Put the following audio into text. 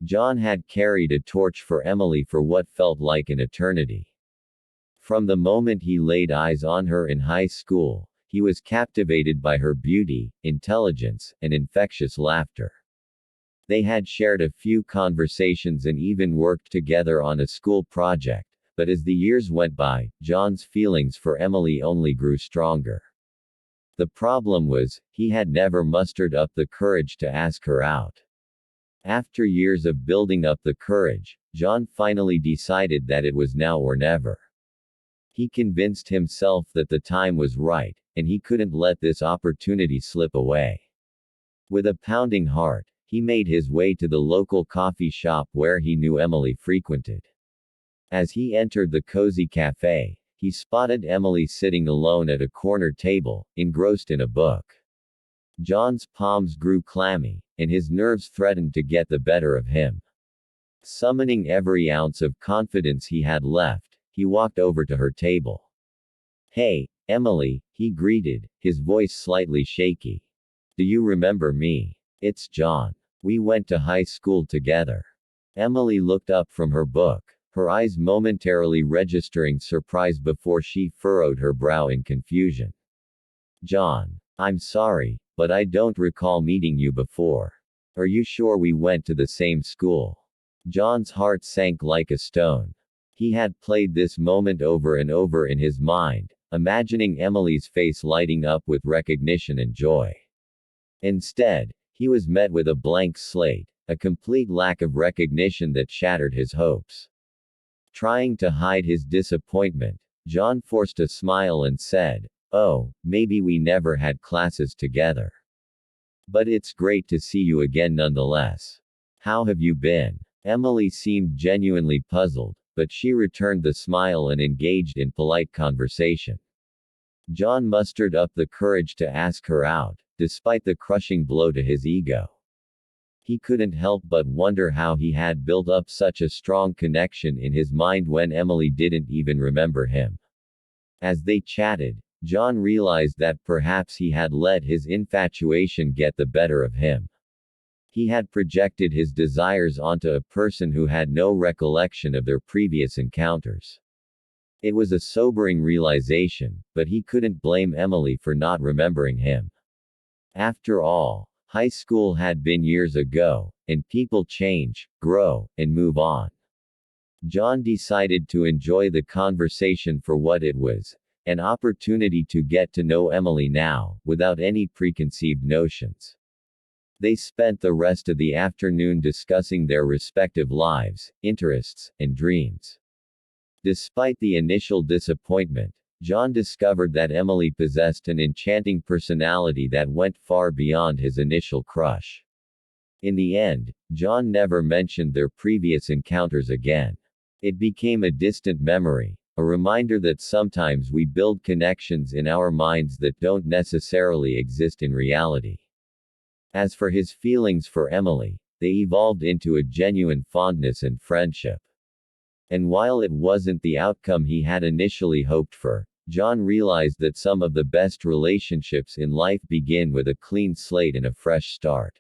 John had carried a torch for Emily for what felt like an eternity. From the moment he laid eyes on her in high school, he was captivated by her beauty, intelligence, and infectious laughter. They had shared a few conversations and even worked together on a school project, but as the years went by, John's feelings for Emily only grew stronger. The problem was, he had never mustered up the courage to ask her out. After years of building up the courage, John finally decided that it was now or never. He convinced himself that the time was right, and he couldn't let this opportunity slip away. With a pounding heart, he made his way to the local coffee shop where he knew Emily frequented. As he entered the cozy cafe, he spotted Emily sitting alone at a corner table, engrossed in a book. John's palms grew clammy, and his nerves threatened to get the better of him. Summoning every ounce of confidence he had left, he walked over to her table. "Hey, Emily," he greeted, his voice slightly shaky. "Do you remember me? It's John. We went to high school together." Emily looked up from her book, her eyes momentarily registering surprise before she furrowed her brow in confusion. "John. I'm sorry, but I don't recall meeting you before. Are you sure we went to the same school?" John's heart sank like a stone. He had played this moment over and over in his mind, imagining Emily's face lighting up with recognition and joy. Instead, he was met with a blank slate, a complete lack of recognition that shattered his hopes. Trying to hide his disappointment, John forced a smile and said, "Oh, maybe we never had classes together. But it's great to see you again nonetheless. How have you been?" Emily seemed genuinely puzzled, but she returned the smile and engaged in polite conversation. John mustered up the courage to ask her out, despite the crushing blow to his ego. He couldn't help but wonder how he had built up such a strong connection in his mind when Emily didn't even remember him. As they chatted, John realized that perhaps he had let his infatuation get the better of him. He had projected his desires onto a person who had no recollection of their previous encounters. It was a sobering realization, but he couldn't blame Emily for not remembering him. After all, high school had been years ago, and people change, grow, and move on. John decided to enjoy the conversation for what it was, an opportunity to get to know Emily now, without any preconceived notions. They spent the rest of the afternoon discussing their respective lives, interests, and dreams. Despite the initial disappointment, John discovered that Emily possessed an enchanting personality that went far beyond his initial crush. In the end, John never mentioned their previous encounters again. It became a distant memory, a reminder that sometimes we build connections in our minds that don't necessarily exist in reality. As for his feelings for Emily, they evolved into a genuine fondness and friendship. And while it wasn't the outcome he had initially hoped for, John realized that some of the best relationships in life begin with a clean slate and a fresh start.